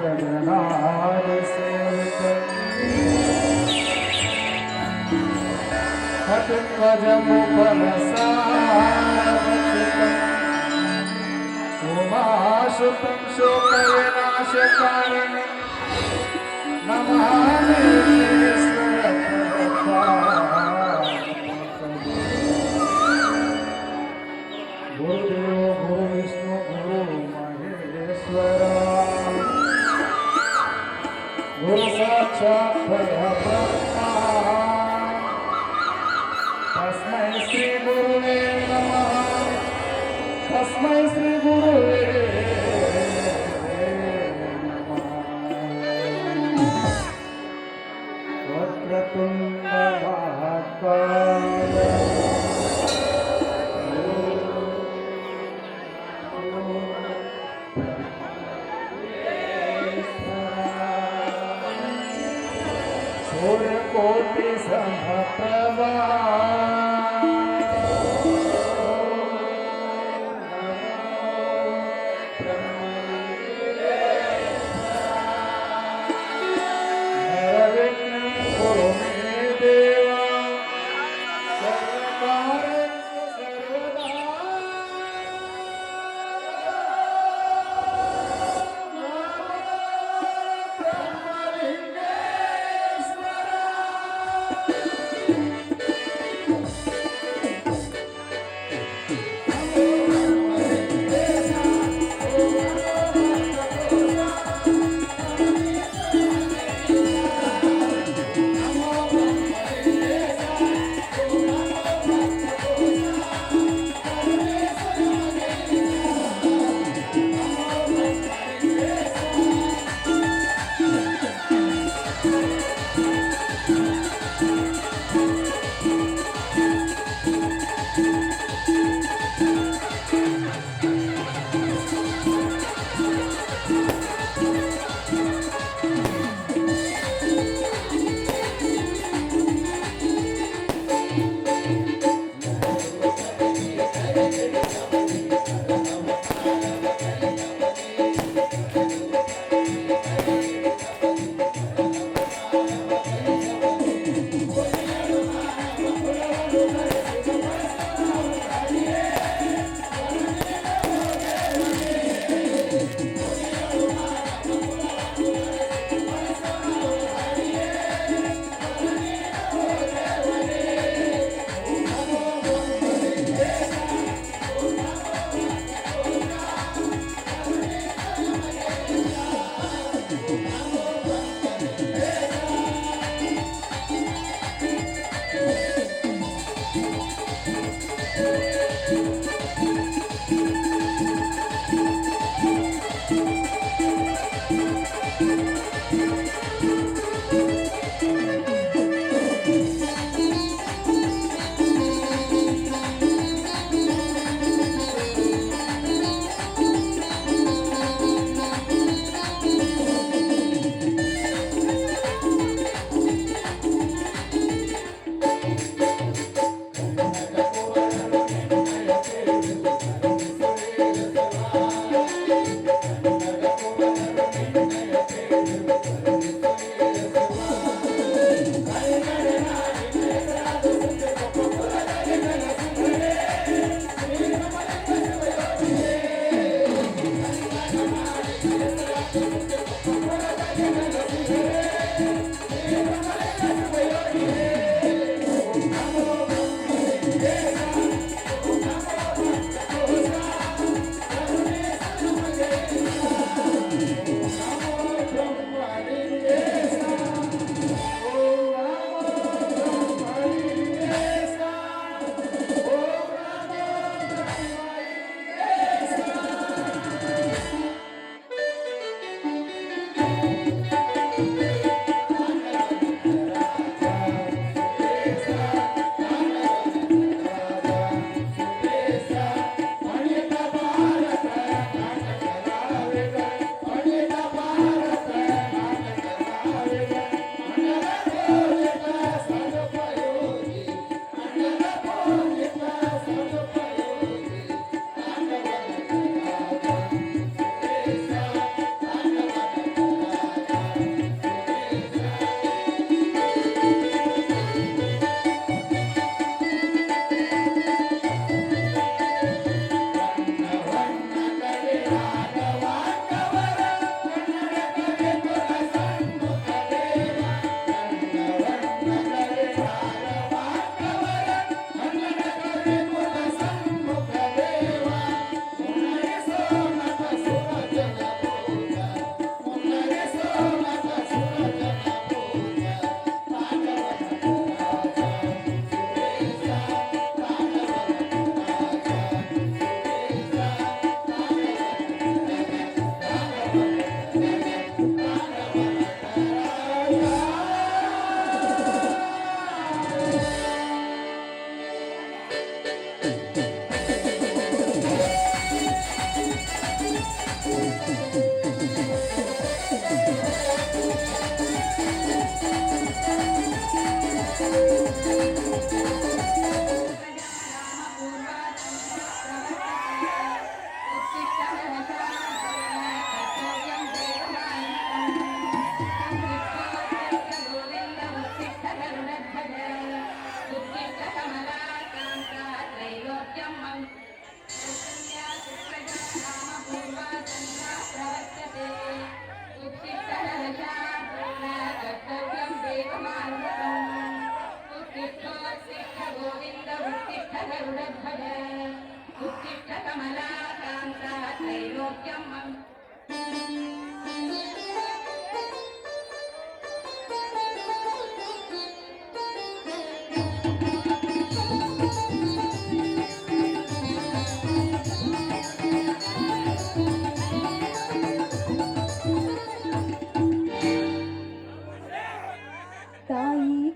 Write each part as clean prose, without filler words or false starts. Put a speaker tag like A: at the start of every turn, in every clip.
A: जगन्नाथ सेवित हठध्वज मुखन उमाशुतं शोकविनाशकारिणे नमामि गुरुदेव गुरु विष्णु गुरु महेश्वर गुरु साक्षात् परब्रह्मा तस्मै श्री गुरुवे नमः तस्मै श्री गुरुवे वक्रतुंड महाकाय सूर्यकोटि समप्रभा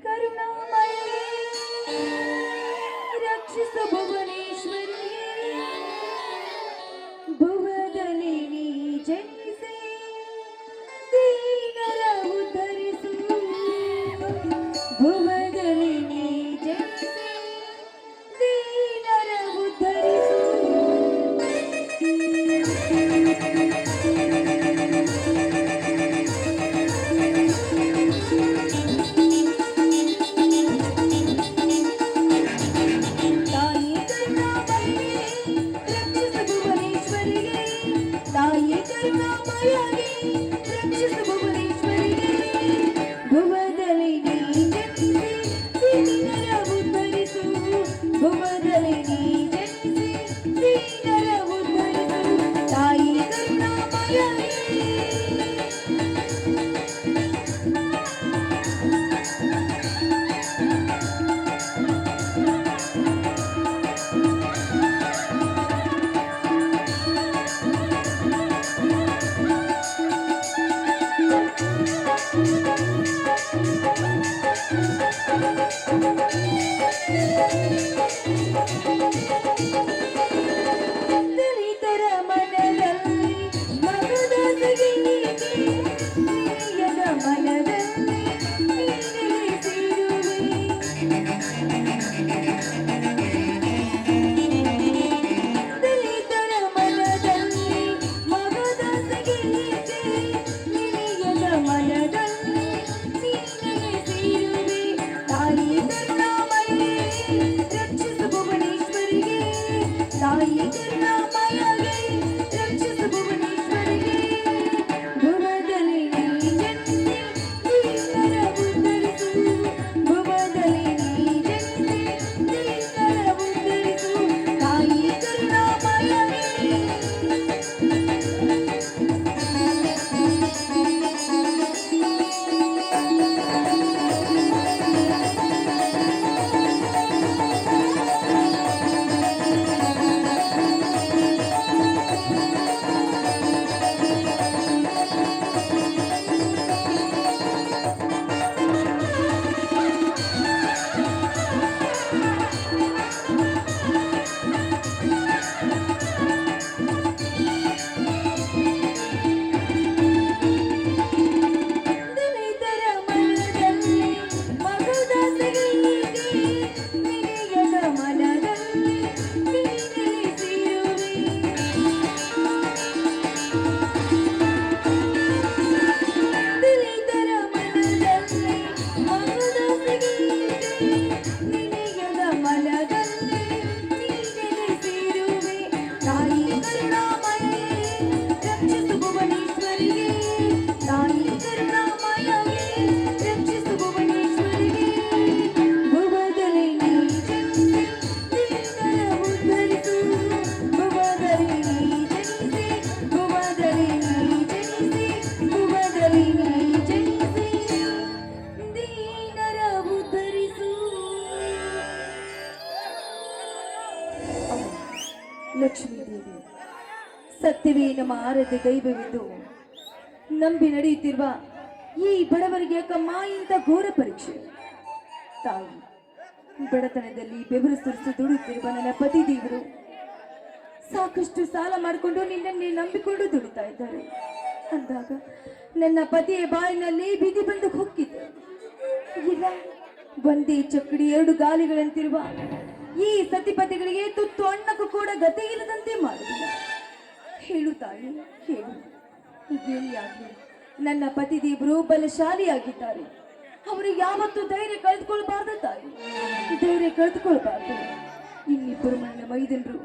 B: ಕರುಣಾಮಯಿ ರಕ್ಷಿಸು ಭುವನೇಶ್ವರಿ ಭುವದಲ್ಲಿ ನೀ ಜನಿಸಿ ದೀನರ ಉದ್ಧರಿಸು ಭುವದಲ್ಲಿ ನೀ ಜನಿಸಿ ದೀನರ ಉದ್ಧರಿಸು ಲಕ್ಷ್ಮೀದೇವಿ ಸತ್ಯವೇ ನಮ್ಮ ಆರಾಧ್ಯ ದೈವವಿದ್ದು ನಂಬಿ ನಡೆಯುತ್ತಿರುವ ಈ ಬಡವರಿಗೆ ಅಕ್ಕಮ್ಮ ಇಂಥ ಘೋರ ಪರೀಕ್ಷೆ. ತಾಯಿ ಬಡತನದಲ್ಲಿ ಬೆವರು ಸುರಿಸಿ ದುಡುತ್ತಿರುವ ನನ್ನ ಪತಿ ದೇವರು ಸಾಕಷ್ಟು ಸಾಲ ಮಾಡಿಕೊಂಡು ನಿನ್ನನ್ನೇ ನಂಬಿಕೊಂಡು ದುಡಿತಾ ಇದ್ದಾರೆ. ಅಂದಾಗ ನನ್ನ ಪತಿಯ ಬಾಯಿನಲ್ಲಿ ಬಿದಿ ಬಂದು ಹೊಕ್ಕಿದೆ. ಇಲ್ಲ, ಒಂದೇ ಚಕ್ಕಡಿ ಎರಡು ಗಾಲಿಗಳಂತಿರುವ ಈ ಸತಿಪತಿಗಳಿಗೆ ತುತ್ತು ಅಣ್ಣಕ್ಕೂ ಕೂಡ ಗತಿ ಇಲ್ಲದಂತೆ ಮಾಡಿಲ್ಲ. ಹೇಳು ತಾಯಿ, ಹೇಳು, ಹೀಗೇನಿಯಾಗಲಿ ನನ್ನ ಪತಿ ದೇವರು ಬಲಶಾಲಿಯಾಗಿದ್ದಾರೆ. ಅವರು ಯಾವತ್ತೂ ಧೈರ್ಯ ಕಳೆದುಕೊಳ್ಬಾರ್ದು ತಾಯಿ, ಧೈರ್ಯ ಕಳೆದುಕೊಳ್ಬಾರ್ದು. ಇನ್ನಿಬ್ಬರು ನನ್ನ ಮೈದನರು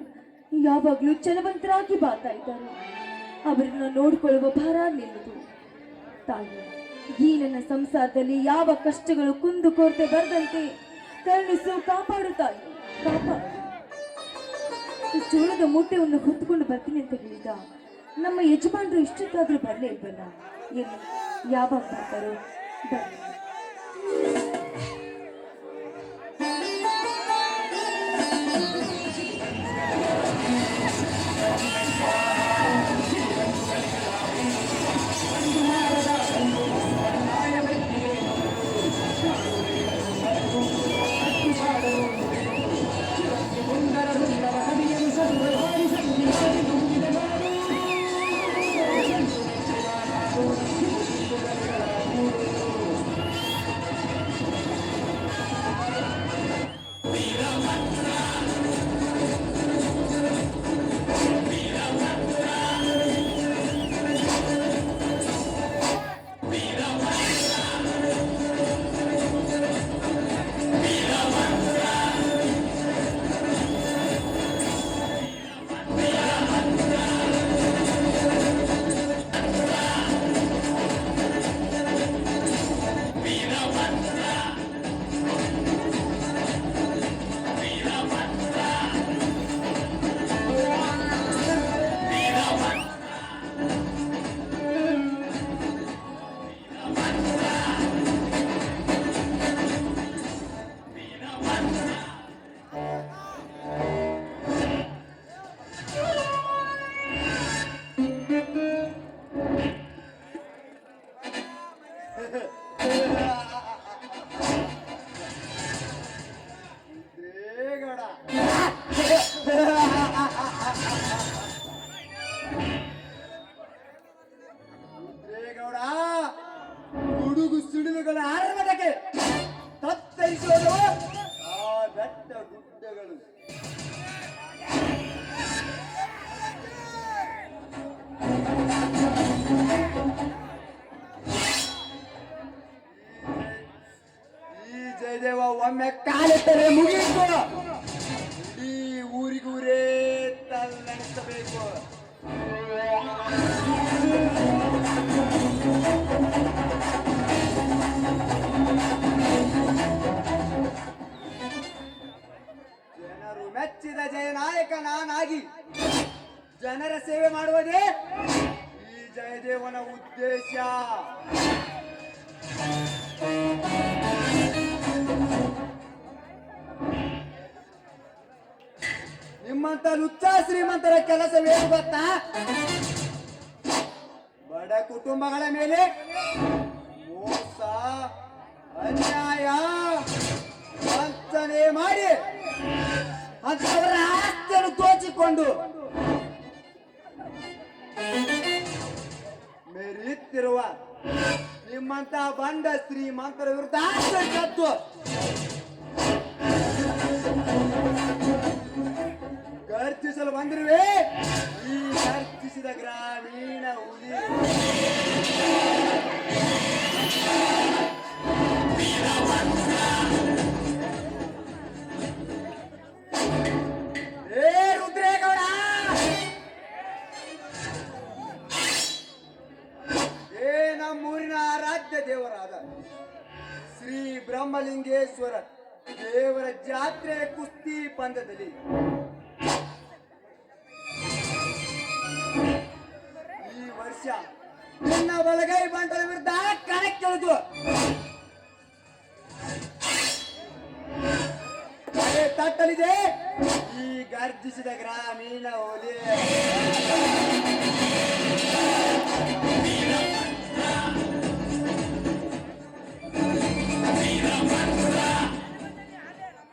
B: ಯಾವಾಗಲೂ ಚಲವಂತರಾಗಿ ಬಾತಾ ಇದ್ದಾರೆ. ಅವರನ್ನು ನೋಡಿಕೊಳ್ಳುವ ಭಾರ ನಿಲ್ಲದು ತಾಯಿ. ಈ ನನ್ನ ಸಂಸಾರದಲ್ಲಿ ಯಾವ ಕಷ್ಟಗಳು ಕುಂದು ಕೊರತೆ ಬರದಂತೆ ಕರುಣಿಸು, ಕಾಪಾಡು ತಾಯಿ, ಕಾಪಾಡು. ಜೋಳದ ಮೂಟೆಯನ್ನು ಹೊತ್ತುಕೊಂಡು ಬರ್ತೀನಿ ಅಂತ ಹೇಳಿದ ನಮ್ಮ ಯಜಮಾನರು ಇಷ್ಟಕ್ಕಾದ್ರೂ ಬರಲೇ ಇಲ್ವಲ್ಲ. ಏನು ಯಾವಾಗ ಬರ್ತಾರೋ ಬರಲಿ.
C: ಬೆಟ್ಟ ಗುಡ್ಡಗಳು ಈ ಜಯದೇವ ಒಮ್ಮೆ ಕಾಲಿಟ್ಟರೆ ಮುಗಿಯಿತು. ಇಡೀ ಊರಿಗೂರೇ ತಲ್ಲಣಿಸಬೇಕು. ಜನರು ಮೆಚ್ಚಿದ ಜಯನಾಯಕ ನಾನಾಗಿ ಜನರ ಸೇವೆ ಮಾಡುವುದೇ ಈ ಜಯದೇವನ ಉದ್ದೇಶ. ನಿಮ್ಮಂತ ಲುಚ್ಚ ಶ್ರೀಮಂತರ ಕೆಲಸವೇನು ಗೊತ್ತಾ? ಬಡ ಕುಟುಂಬಗಳ ಮೇಲೆ ಮೋಸ, ಅನ್ಯಾಯ, ವಂಚನೆ ಮಾಡಿ ಅಂತವರ ಆಸ್ತಿಯನ್ನು ದೋಚಿಕೊಂಡು ಮೆರೆಯುತ್ತಿರುವ ನಿಮ್ಮಂತ ಬಂಡ ಶ್ರೀಮಂತರ ವಿರುದ್ಧ ಕತ್ತು ಗರ್ಜಿಸಲು ಬಂದಿರುವೆ ಈ ಗರ್ಜಿಸಿದ ಗ್ರಾಮೀಣ ಹುಲಿ. ಏ ರುದ್ರೇಗೌಡ, ಏ ನಮ್ಮೂರಿನ ಆರಾಧ್ಯ ದೇವರಾದ ಶ್ರೀ ಬ್ರಹ್ಮಲಿಂಗೇಶ್ವರ ದೇವರ ಜಾತ್ರೆ ಕುಸ್ತಿ ಪಂದ್ಯದಲ್ಲಿ ಈ ವರ್ಷ ನಿನ್ನ ಬಲಗೈ ಬಂಟರ ವಿರುದ್ಧ ಕಣಕ್ಕಿಳಿದು ತಟ್ಟಲಿದೆ ಈ ಗರ್ಜಿಸಿದ ಗ್ರಾಮೀಣ ಹುಲಿ.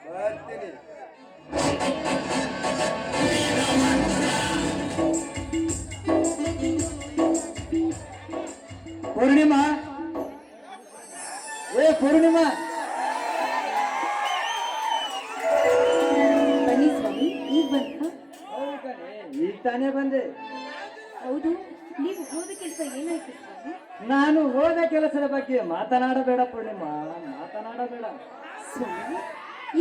C: ಬರ್ತೀನಿ.
A: ಪೂರ್ಣಿಮಾ, ಏ ಪೂರ್ಣಿಮಾ,
B: ಬನ್ನಿ ಸ್ವಾಮಿ, ಈಗ ಬಂದ?
A: ಈಗ ತಾನೇ ಬಂದೆ.
B: ಹೌದು, ನೀವು ಹೋದ ಕೆಲಸ ಏನಾಯ್ತು ಸ್ವಾಮಿ?
A: ನಾನು ಹೋದ ಕೆಲಸದ ಬಗ್ಗೆ ಮಾತನಾಡಬೇಡ ಪೂರ್ಣಿಮಾ, ಮಾತನಾಡಬೇಡ.
B: ಸ್ವಾಮಿ,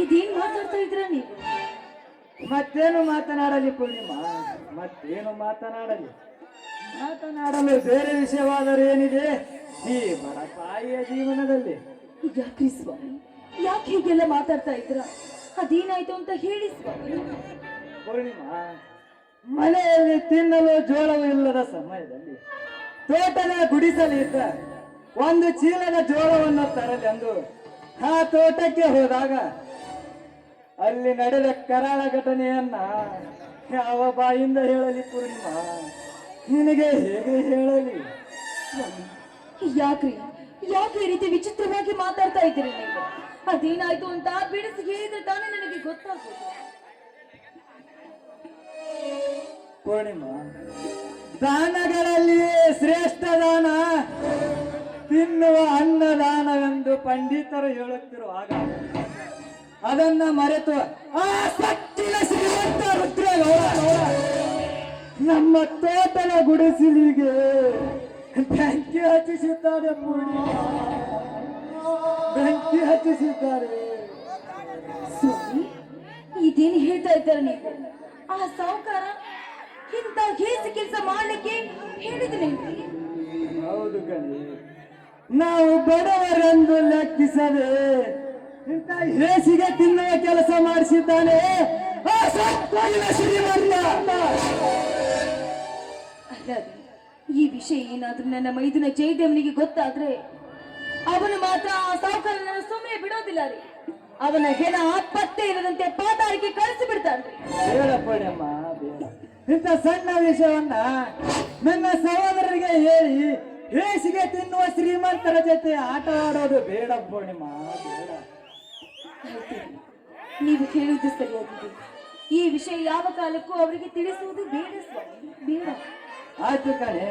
B: ಇದೇನ್ ಮಾತಾಡ್ತಾ ಇದ್ರ ನೀವು?
A: ಮತ್ತೇನು ಮಾತನಾಡಲಿ ಪೂರ್ಣಿಮಾ, ಮತ್ತೇನು ಮಾತನಾಡಲಿ? ಮಾತನಾಡಲು ಬೇರೆ ವಿಷಯವಾದರೂ ಏನಿದೆ ಈ ಬಡ ತಾಯಿಯ ಜೀವನದಲ್ಲಿ?
B: ಯಾಕ್ರಿ ಸ್ವಾಮಿ, ಯಾಕೆ ಹೀಗೆಲ್ಲ ಮಾತಾಡ್ತಾ ಇದ್ರ? ಅದೇನಾಯ್ತು ಅಂತ ಹೇಳಿ ಸ್ವಾಮಿ.
A: ಪೂರ್ಣಿಮಾ, ಮನೆಯಲ್ಲಿ ತಿನ್ನಲು ಜೋಳವು ಇಲ್ಲದ ಸಮಯದಲ್ಲಿ ತೋಟದ ಗುಡಿಸಲಿದ್ದ ಒಂದು ಚೀಲದ ಜೋಳವನ್ನು ತರಲೆಂದು ಆ ತೋಟಕ್ಕೆ ಹೋದಾಗ ಅಲ್ಲಿ ನಡೆದ ಕರಾಳ ಘಟನೆಯನ್ನ ಯಾವ ಬಾಯಿಂದ ಹೇಳಲಿ ಪೂರ್ಣಿಮಾ? ನಿನಗೆ ಹೇಗೆ ಹೇಳಲಿ?
B: ಸ್ವಾಮಿ, ಯಾಕ್ರಿ ಯಾಕೆ ಈ ರೀತಿ ವಿಚಿತ್ರವಾಗಿ ಮಾತಾಡ್ತಾ ಇದ್ದೀರಿ ನೀವು? ಅದೇನಾಯ್ತು ಅಂತ ಬಿಡಿಸಿ ಹೇಳಿದ್ರೆ ತಾನೇ ನನಗೆ ಗೊತ್ತಾಗೋದು.
A: ಪೂರ್ಣಿಮಾ, ದಾನಗಳಲ್ಲಿ ಶ್ರೇಷ್ಠ ದಾನ ತಿನ್ನುವ ಅನ್ನದಾನವೆಂದು ಪಂಡಿತರು ಹೇಳುತ್ತಿರುವಾಗ ಅದನ್ನ ಮರೆತು ಆ ಸತ್ತಿನ ಶ್ರೀಮಂತ ರುದ್ರೇಗೌಡ ನಮ್ಮ ತೋಟದ ಗುಡಿಸಲಿಗೆ ಬೆಂಕಿ ಹಚ್ಚಿಸಿದ್ದಾರೆ ಪೂರ್ಣಿಮಾ, ಬೆಂಕಿ ಹಚ್ಚಿಸಿದ್ದಾರೆ.
B: ಸ್ವಾಮಿ, ಇದೇನು ಹೇಳ್ತಾ ಇದ್ದಾರೆ ನೀವು? ಆ ಸಾಹುಕಾರ ಇಂಥ ಹೇಸಿ ಕೆಲಸ ಮಾಡ್ಲಿಕ್ಕೆ ಹೇಳಿದ್ರೇನ್ರಿ?
A: ಹೌದು ಕಣಿ, ನಾವು ಬಡವರೆಂದು ಲೆಕ್ಕಿಸದೆ ಇಂಥ ಹೇಸಿಗೆ ತಿನ್ನುವ ಕೆಲಸ ಮಾಡಿಸಿದ್ದಾನೆ ಆ ಸತ್ವಯುಗ ಶ್ರೀಮಂತ.
B: ಅಲ್ಲದೆ ಈ ವಿಷಯ ಏನಾದ್ರೂ ನನ್ನ ಮೈದುನ ಜಯದೇವನಿಗೆ ಗೊತ್ತಾದ್ರೆ ಅವನು ಮಾತ್ರ ಆ ಸಾಹುಕಾರನನ್ನು ಸುಮ್ಮನೆ ಬಿಡೋದಿಲ್ಲ ರೀ. ಅವನ ಹೆಣ ಪತ್ತೆ ಇಲ್ಲದಂತೆ ಪಾತಾಳಕ್ಕೆ ಕಳಿಸಿ ಬಿಡ್ತಾನ್ರಿ.
A: ಬೇಡ ಪೂರ್ಣಿಮಾ, ಬೇಡ. ಇಂಥ ಸಣ್ಣ ವಿಷಯವನ್ನ ನನ್ನ ಸಹೋದರರಿಗೆ ಹೇಳಿ ಹೇಸಿಗೆ ತಿನ್ನುವ ಶ್ರೀಮಂತರ ಜೊತೆ ಆಟ ಆಡೋದು ಬೇಡ ಪೂರ್ಣಿಮಾ, ಬೇಡ.
B: ಆಯ್ತು, ನೀವು ಹೇಳುವುದು ಸರಿಯಾಗಿದೆ. ಈ ವಿಷಯ ಯಾವ ಕಾಲಕ್ಕೂ ಅವರಿಗೆ ತಿಳಿಸುವುದು ಬೇಡ ಸ್ವಾಮಿ, ಬೇಡ.
A: ಆಯ್ತು ಕಣೆ.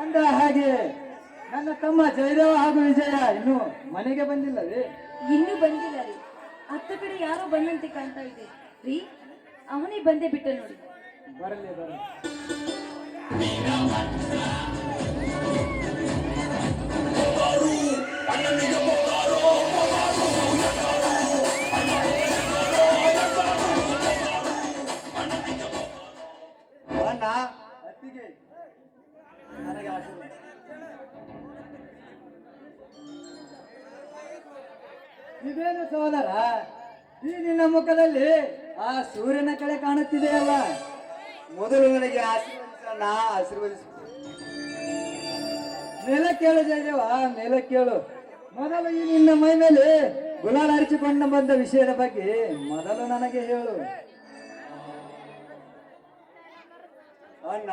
A: ಅಂದ ಹಾಗೆ ನನ್ನ ತಮ್ಮ ಜಯದೇವ ಹಾಗೂ ವಿಜಯ ಇನ್ನು ಮನೆಗೆ ಬಂದಿಲ್ಲವೇ?
B: ಇನ್ನೂ ಬಂದಿಲ್ಲ ರೀ. ಅತ್ತ ಹೊರಗಡೆ ಯಾರೋ ಬಂದಂತೆ ಕಾಣ್ತಾ ಇದೆ ರೀ. ಅವನೇ ಬಂದೇ ಬಿಟ್ಟ ನೋಡಿ.
A: ಬರಲಿ ಬರಲಿ.
C: ಅಣ್ಣ ಅತ್ತಿಗೆ
A: ನನಗೆ ಆಶೀರ್ವಾದ. ಇದೇನು ಸಹೋದರ, ಈ ನಿನ್ನ ಮುಖದಲ್ಲಿ ಆ ಸೂರ್ಯನ ಕಳೆ ಕಾಣುತ್ತಿದೆಯಲ್ಲ.
C: ಮೊದಲು ನನಗೆ ಆಶೀರ್ವದಿಸಣ್ಣ, ಆಶೀರ್ವದಿಸು.
A: ಮೇಲೆ ಕೇಳು ಜಯದೇವ, ಮೇಲೆ ಕೇಳು. ಮೊದಲು ಈ ನಿನ್ನ ಮೈ ಮೇಲೆ ಗುಲಾಲ್ ಹರಿಸಿಕೊಂಡು ಬಂದ ವಿಷಯದ ಬಗ್ಗೆ ಮೊದಲು ನನಗೆ ಹೇಳು.
C: ಅಣ್ಣ,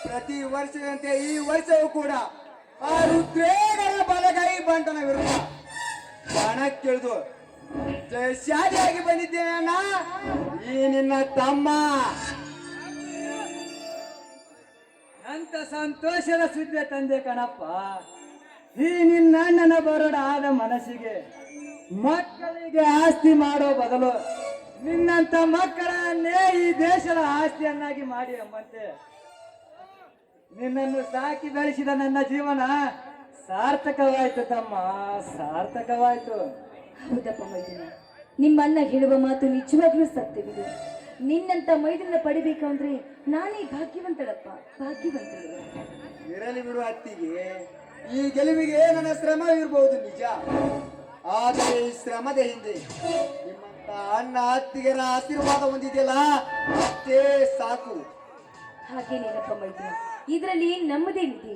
C: ಪ್ರತಿ ವರ್ಷದಂತೆ ಈ ವರ್ಷವೂ ಕೂಡ ಆ ರುದ್ರೇಗರ ಬಲಗೈ ಬಂಟನ ವಿರುದ್ಧ ಕಣಕ್ಕಿಳಿದು ಜಯಶಾಲಿಯಾಗಿ ಬಂದಿದ್ದೇನೆ ಅಣ್ಣ. ಈ ನಿನ್ನ ತಮ್ಮ
A: ಅಂತ ಸಂತೋಷದ ಸುದ್ದಿ ತಂದೆ ಕಣಪ್ಪ. ಈ ನಿನ್ನ ಅಣ್ಣನ ಬರಡ ಆದ ಮನಸ್ಸಿಗೆ ಮಕ್ಕಳಿಗೆ ಆಸ್ತಿ ಮಾಡೋ ಬದಲು ನಿನ್ನಂತ ಮಕ್ಕಳನ್ನೇ ಈ ದೇಶದ ಆಸ್ತಿಯನ್ನಾಗಿ ಮಾಡಿ ಎಂಬಂತೆ ನಿನ್ನನ್ನು ಸಾಕಿ ಬೆಳೆಸಿದ ನನ್ನ ಜೀವನ ಸಾರ್ಥಕವಾಯ್ತು ತಮ್ಮ, ಸಾರ್ಥಕವಾಯ್ತು.
B: ಹೌದಪ್ಪ ಮೈದುನ, ನಿಮ್ಮಣ್ಣ ಹೇಳುವ ಮಾತು ನಿಜವಾಗ್ಲೂ ಸತ್ಯವಿದೆ. ನಿನ್ನಂತ ಮೈದುನ ಪಡಿಬೇಕು ಅಂದ್ರೆ ನಾನೇ ಭಾಗ್ಯವಂತಳಪ್ಪ, ಭಾಗ್ಯವಂತಳು.
C: ಇರಲಿ ಬಿಡು ಅತ್ತಿಗೆ, ಈ ಗೆಲುವಿಗೆ ನನ್ನ ಶ್ರಮ ಇರಬಹುದು ನಿಜ. ಆದರೆ ಈ ಶ್ರಮದ ಹಿಂದೆ ನಿಮ್ಮಂತ ಅಣ್ಣ ಅತ್ತಿಗೆರ ಆಶೀರ್ವಾದ ಹೊಂದಿದೆಯಲ್ಲ, ಅಷ್ಟೇ ಸಾಕು.
B: ಹಾಗೇನೇನಪ್ಪ ಮೈದುನ, ಇದರಲ್ಲಿ ನಮ್ಮದೇನಿದೆ?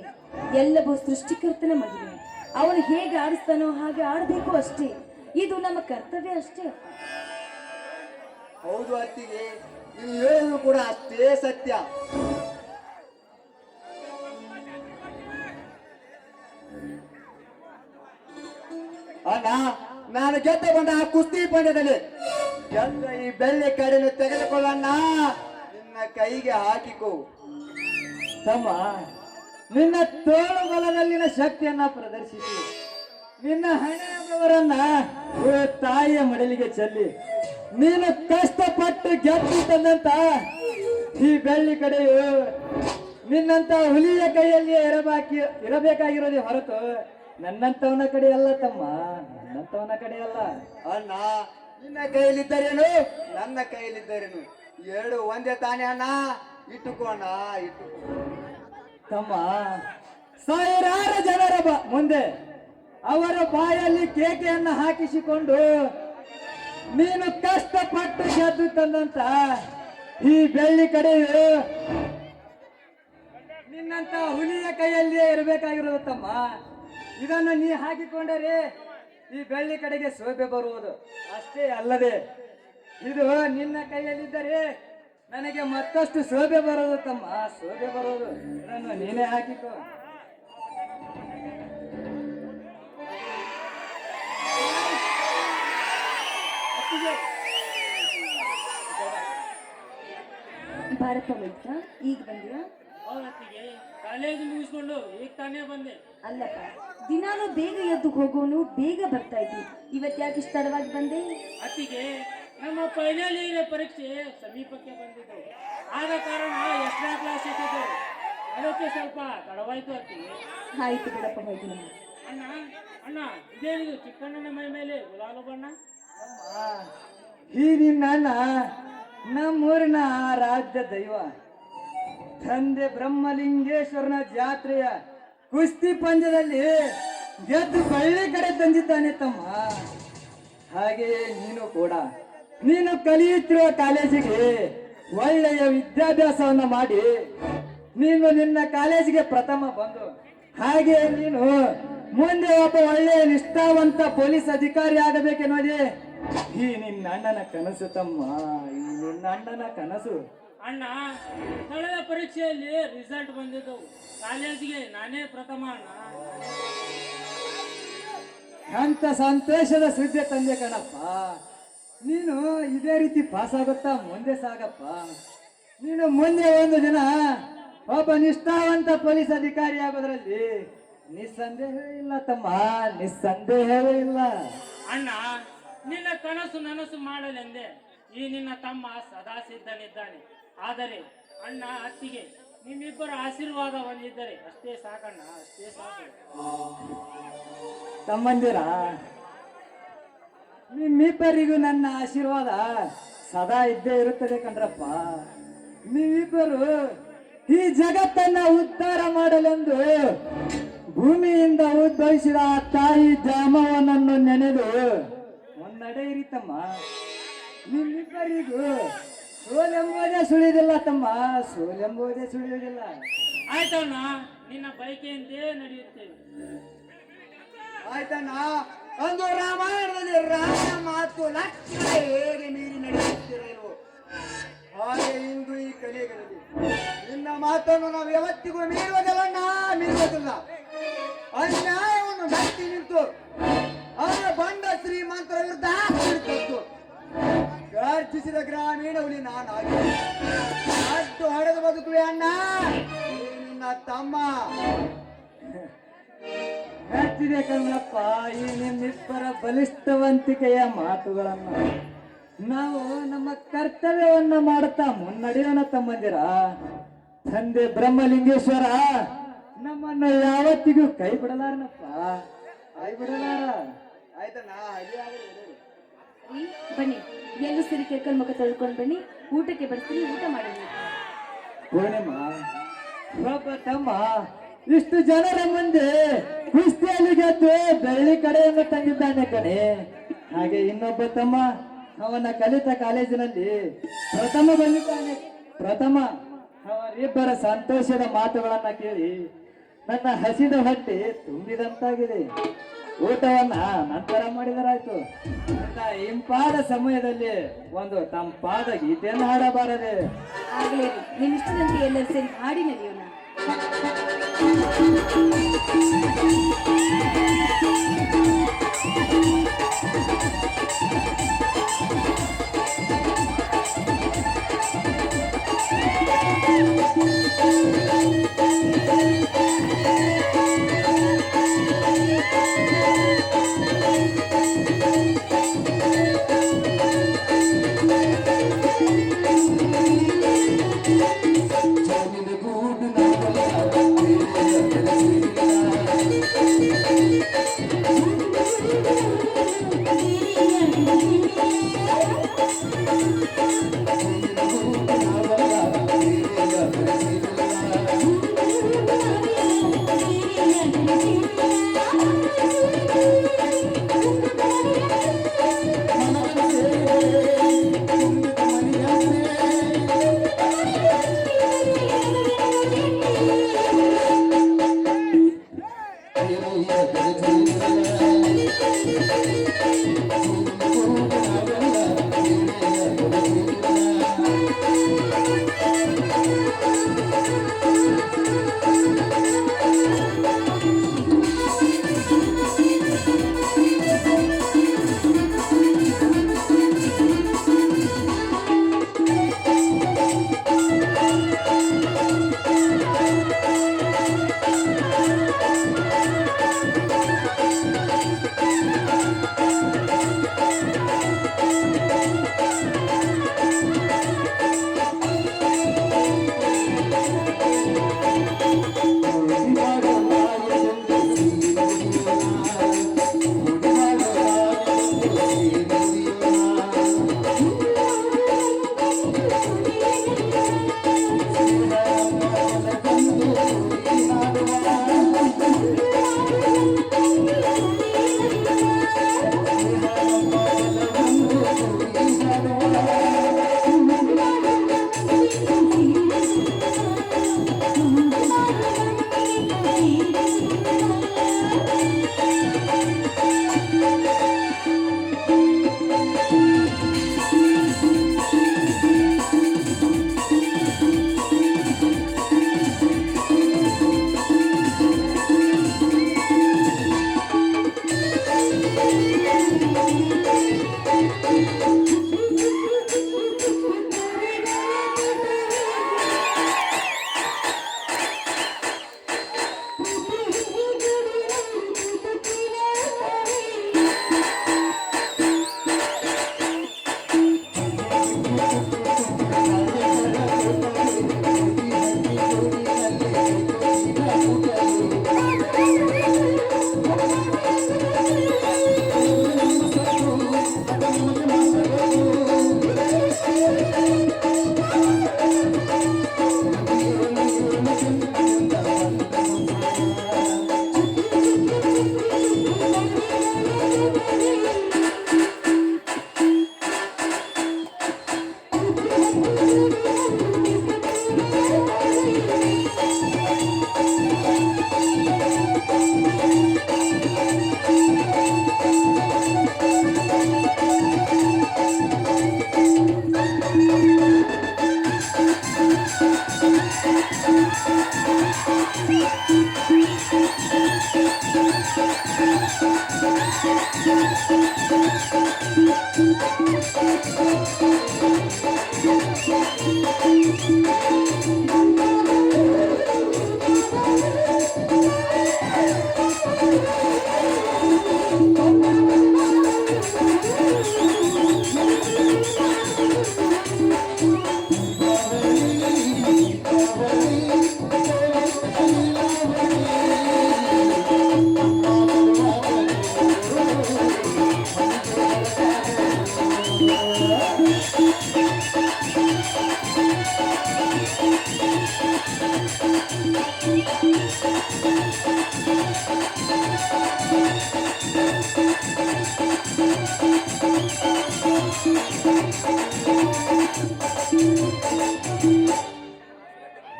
B: ಎಲ್ಲವೂ ಸೃಷ್ಟಿಕರ್ತನ ಮಹಿಮೆ. ಅವನು ಹೇಗೆ ಆಡಿಸ್ತಾನೋ ಹಾಗೆ ಆಡಬೇಕು ಅಷ್ಟೇ. ಇದು ನಮ್ಮ ಕರ್ತವ್ಯ ಅಷ್ಟೇ ಅಪ್ಪ.
C: ಹೌದು ಅತ್ತಿಗೆ, ನೀವು ಹೇಳುವುದು ಕೂಡ ಅಷ್ಟೇ ಸತ್ಯ. ಅಣ್ಣ, ನಾನು ಗೆದ್ದ ಬಂದ ಆ ಕುಸ್ತಿ ಪಂದ್ಯದಲ್ಲಿ ಗೆದ್ದ ಈ ಬೆಳ್ಳಿ ಕಡೆಯನ್ನು ತೆಗೆದುಕೊಳ್ಳಣ್ಣ, ನಿನ್ನ ಕೈಗೆ ಹಾಕಿಕೋ.
A: ತಮ್ಮ, ನಿನ್ನ ತೋಳು ಬಲದಲ್ಲಿನ ಶಕ್ತಿಯನ್ನ ಪ್ರದರ್ಶಿಸಿ ನಿನ್ನ ಹಣೆಯವರನ್ನ ತಾಯಿಯ ಮಡಲಿಗೆ ಚೆಲ್ಲಿ ನೀನು ಕಷ್ಟಪಟ್ಟು ಗೆದ್ದು ತಂದಂತ ಈ ಬೆಳ್ಳಿ ಕಡೆಯು ನಿನ್ನಂತ ಹುಲಿಯ ಕೈಯಲ್ಲಿ ಇರಬೇಕಾಗಿರೋದೇ ಹೊರತು ನನ್ನಂತವನ ಕಡೆ ಅಲ್ಲ ತಮ್ಮ, ನನ್ನಂತವನ ಕಡೆ ಅಲ್ಲ.
C: ಅಣ್ಣ, ನಿನ್ನ ಕೈಯಲ್ಲಿದ್ದರೇನು ನನ್ನ ಕೈಯಲ್ಲಿದ್ದರೇನು ಎರಡು ಒಂದೇ ತಾನೇ ಅಣ್ಣ. ಇಟ್ಟುಕೋ ಅಣ್ಣ, ಇಟ್ಟುಕೋ.
A: ತಮ್ಮ, ಸಾವಿರಾರು ಜನರ ಮುಂದೆ ಅವರ ಬಾಯಲ್ಲಿ ಕೇಕೆಯನ್ನು ಹಾಕಿಸಿಕೊಂಡು ನೀನು ಕಷ್ಟಪಟ್ಟು ಗೆದ್ದು ತಂದಂತ ಈ ಬೆಳ್ಳಿ ಕಡೆಯು ನಿನ್ನಂತ ಹುಲಿಯ ಕೈಯಲ್ಲಿಯೇ ಇರಬೇಕಾಗಿರೋದು ತಮ್ಮ. ಇದನ್ನು ನೀ ಹಾಕಿಕೊಂಡರೆ ಈ ಬೆಳ್ಳಿ ಕಡೆಗೆ ಶೋಭೆ ಬರುವುದು ಅಷ್ಟೇ ಅಲ್ಲದೆ ಇದು ನಿನ್ನ ಕೈಯಲ್ಲಿದ್ದರೆ ನನಗೆ ಮತ್ತಷ್ಟು ಶೋಭೆ ಬರೋದು ತಮ್ಮ, ಶೋಭೆ ಬರೋದು. ಇದನ್ನು ನೀನೇ ಹಾಕಿಕೋ.
B: ಬಾರಪ್ಪ ಮೈತ್ರ, ಈಗ ಬಂದ್ಯಾ?
D: ಅವತ್ತಿಗೆ ಕಾಲೇಜ್ ಮುಗಿಸ್ಕೊಂಡು ಈಗ ತಾನೇ ಬಂದೆ.
B: ಅಲ್ಲಪ್ಪ, ದಿನಾನು ಬೇಗ ಎದ್ದು ಹೋಗೋನು, ಬೇಗ ಬರ್ತಾ ಇದ್ದಿ. ಇವತ್ತ್ಯಾಕೆ ಇಷ್ಟು ತಡವಾಗಿ ಬಂದೆ?
D: ಅತ್ತಿಗೆ ನಮ್ಮ ಫೈನಲ್ ಇಯರ್ ಪರೀಕ್ಷೆ ಸಮೀಪಕ್ಕೆ ಬಂದಿದ್ದು, ಆದ ಕಾರಣ ಎಕ್ಸ್ಟ್ರಾ ಕ್ಲಾಸ್ ಇಟ್ಟಿದ್ದರು, ಅದಕ್ಕೆ ಸ್ವಲ್ಪ ತಡವಾಯ್ತು ಅತ್ತಿಗೆ.
B: ಆಯ್ತು ಬಿಡಪ್ಪ ಮೈದುನ.
D: ಅಣ್ಣ ಅಣ್ಣ, ಇದೇನಿದು ಚಿಕ್ಕಣ್ಣನ ಮೈ ಮೇಲೆ ಗುಲಾಲು ಬಣ್ಣ?
A: ಈ ನಿನ್ನ ಅಣ್ಣ ನಮ್ಮೂರಿನ ರಾಜ್ಯ ದೈವ ತಂದೆ ಬ್ರಹ್ಮಲಿಂಗೇಶ್ವರನ ಜಾತ್ರೆಯ ಕುಸ್ತಿ ಪಂದ್ಯದಲ್ಲಿ ಗೆದ್ದು ಬಳ್ಳಿ ಕಡೆ ತಂದಿದ್ದಾನೆ ತಮ್ಮ. ಹಾಗೆಯೇ ನೀನು ಕೂಡ ನೀನು ಕಲಿಯುತ್ತಿರುವ ಕಾಲೇಜಿಗೆ ಒಳ್ಳೆಯ ವಿದ್ಯಾಭ್ಯಾಸವನ್ನ ಮಾಡಿ ನೀನು ನಿನ್ನ ಕಾಲೇಜಿಗೆ ಪ್ರಥಮ ಬಂದು ಹಾಗೆ ನೀನು ಮುಂದೆ ಒಬ್ಬ ಒಳ್ಳೆಯ ನಿಷ್ಠಾವಂತ ಪೊಲೀಸ್ ಅಧಿಕಾರಿ ಆಗಬೇಕೆನ್ನೋದೇ ಈ ನಿನ್ನ ಅಣ್ಣನ ಕನಸು ತಮ್ಮ, ಈ ನಿನ್ನ ಅಣ್ಣನ ಕನಸು.
D: ಅಣ್ಣ, ಕಳೆದ ಪರೀಕ್ಷೆಯಲ್ಲಿ ರಿಸಲ್ಟ್ ಬಂದಿದ್ದು, ಕಾಲೇಜಿಗೆ ನಾನೇ ಪ್ರಥಮ ಅಣ್ಣ.
A: ಅಂತ ಸಂತೋಷದ ಸುದ್ದಿ ತಂದೆ ಕಣಪ್ಪ. ನೀನು ಇದೇ ರೀತಿ ಪಾಸ್ ಆಗುತ್ತಾ ಮುಂದೆ ಸಾಗಪ್ಪ. ನೀನು ಮುಂದೆ ಒಂದು ದಿನ ಒಬ್ಬ ನಿಷ್ಠಾವಂತ ಪೊಲೀಸ್ ಅಧಿಕಾರಿ ಆಗೋದ್ರಲ್ಲಿ ನಿಸ್ಸಂದೇಹವೇ ಇಲ್ಲ ತಮ್ಮ, ನಿಸ್ಸಂದೇಹವೇ ಇಲ್ಲ.
D: ಅಣ್ಣ, ನಿನ್ನ ಕನಸು ನನಸು ಮಾಡಲೆಂದೇ ಈ ನಿನ್ನ ತಮ್ಮ ಸದಾ ಸಿದ್ಧನಿದ್ದಾನೆ. ಆದರೆ ಅಣ್ಣ ಅತ್ತಿಗೆ ನಿಮ್ಮಿಬ್ಬರ ಆಶೀರ್ವಾದ ಹೊಂದಿದ್ದರೆ ಅಷ್ಟೇ ಸಾಕಣ್ಣ, ಅಷ್ಟೇ ಸಾಕು.
A: ತಮ್ಮಂದಿರ, ನಿಮ್ಮಿಬ್ಬರಿಗೂ ನನ್ನ ಆಶೀರ್ವಾದ ಸದಾ ಇದ್ದೇ ಇರುತ್ತದೆ ಕಣ್ರಪ್ಪ. ನೀವಿಬ್ಬರು ಈ ಜಗತ್ತನ್ನ ಉದ್ಧಾರ ಮಾಡಲೆಂದು ಭೂಮಿಯಿಂದ ಉದ್ಭವಿಸಿದ ಆ ತಾಯಿ ಜಾಮವನನ್ನು ನೆನೆದು ಮುನ್ನಡೆಯಿರಿ ತಮ್ಮ. ನಿಮ್ಮಿಬ್ಬರಿಗೂ ಸೋಲೆಂಬುದೇ ಸುಳಿಯುವುದಿಲ್ಲ ತಮ್ಮ, ಸೋಲೆಂಬುದೇ ಸುಳಿಯುವುದಿಲ್ಲ.
D: ಆಯ್ತಣ್ಣ, ನಿನ್ನ ಬೈಕೆಯಂತೆ ನಡೆಯುತ್ತೇವೆ.
C: ಆಯ್ತಣ್ಣ, ಒಂದು ರಾಮಾಯಣದಲ್ಲಿ ರಾಮನ ಮಾತು ಲಕ್ಷ ಹೇಗೆ ಮೀರಿ ನಡೆಯುತ್ತಿರಲಿಲ್ವೋ ಹಾಗೆ ಇಂದು ಈ ಕಲಿಯುಗದಲ್ಲಿ ನಿನ್ನ ಮಾತನ್ನು ನಾವು ಯಾವತ್ತಿಗೂ ಮೀರುವುದಿಲ್ಲಣ್ಣ, ಮೀರುವುದಿಲ್ಲ. ಅನ್ಯಾಯವನ್ನು ಮೆಟ್ಟಿ ನಿಂತು ಅವರ ಬಂಡ ಶ್ರೀಮಂತರ ವಿರುದ್ಧ ಹಿಡಿತದ್ದು ಗರ್ಜಿಸಿದ ಗ್ರಾಮೀಣ ಹುಲಿ ನಾನಾಗಿ ಅಷ್ಟು ಹೊಡೆದು ಬದುಕುವೆ ಅಣ್ಣ ಈ ನಿನ್ನ ತಮ್ಮ.
A: ಮೆಚ್ಚಿದೆ ಕಣ್ಣಪ್ಪ ಈ ನಿಮ್ಮಿಬ್ಬರ ಬಲಿಷ್ಠವಂತಿಕೆಯ ಮಾತುಗಳನ್ನು. ನಾವು ನಮ್ಮ ಕರ್ತವ್ಯವನ್ನ ಮಾಡುತ್ತಾ ಮುನ್ನಡೆಯೋಣ ತಮ್ಮಂದಿರ. ತಂದೆ ಬ್ರಹ್ಮಲಿಂಗೇಶ್ವರ ನಮ್ಮನ್ನು ಯಾವತ್ತಿಗೂ ಕೈ ಬಿಡಲಾರನಪ್ಪ, ಕೈ ಬಿಡಲಾರ.
C: ಆಯ್ತಣ್ಣ, ಹಾಗೆ ಆಗಲಿ.
B: ರೀ, ಬನ್ನಿ ಎಲ್ಲೂ ಸರಿ ಕೆರ್ಕಲ್ ಮುಖ ತೊಳ್ಕೊಂಡು ಬನ್ನಿ, ಊಟಕ್ಕೆ ಬರ್ತೀನಿ, ಊಟ ಮಾಡಿ.
A: ಪೂರ್ಣಿಮಾ, ಒಬ್ಬ ತಮ್ಮ ಇಷ್ಟು ಜನರ ಮುಂದೆ ಕುಸ್ತಿಯಲ್ಲಿ ಗೆದ್ದು ಬೆಳ್ಳಿ ಕಡೆಯನ್ನು ತಂದಿದ್ದಾನೆ ಕಣೆ. ಹಾಗೆ ಇನ್ನೊಬ್ಬ ತಮ್ಮ ಅವನ ಕಲಿತ ಕಾಲೇಜಿನಲ್ಲಿ ಪ್ರಥಮ ಬಂದಿದ್ದಾನೆ. ಪ್ರಥಮ ಅವರಿಬ್ಬರ ಸಂತೋಷದ ಮಾತುಗಳನ್ನ ಕೇಳಿ ನನ್ನ ಹಸಿದ ಹೊಟ್ಟೆ ತುಂಬಿದಂತಾಗಿದೆ. ಊಟವನ್ನ ನಂತರ ಮಾಡಿದರಾಯ್ತು. ನನ್ನ ಇಂಪಾದ ಸಮಯದಲ್ಲಿ ಒಂದು ತಂಪಾದ ಗೀತೆಯನ್ನು ಹಾಡಬಾರದೆ?
B: ಆಗಲೇ ನಿಮ್ಮ ಇಷ್ಟದಂತೆ ಎಲ್ಲರೂ ಸೇರಿ ಹಾಡಿ ನಡೆಯೋಣ.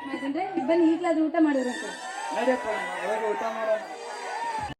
B: ಮೈದನ್ರೆ ಬನ್ನಿ ಈಗಲಾದ್ರೂ ಊಟ ಮಾಡಿರಂತೆ.
A: ನಡಿಯಪ್ಪ, ಹೋಗಿ ಊಟ ಮಾಡೋಣ.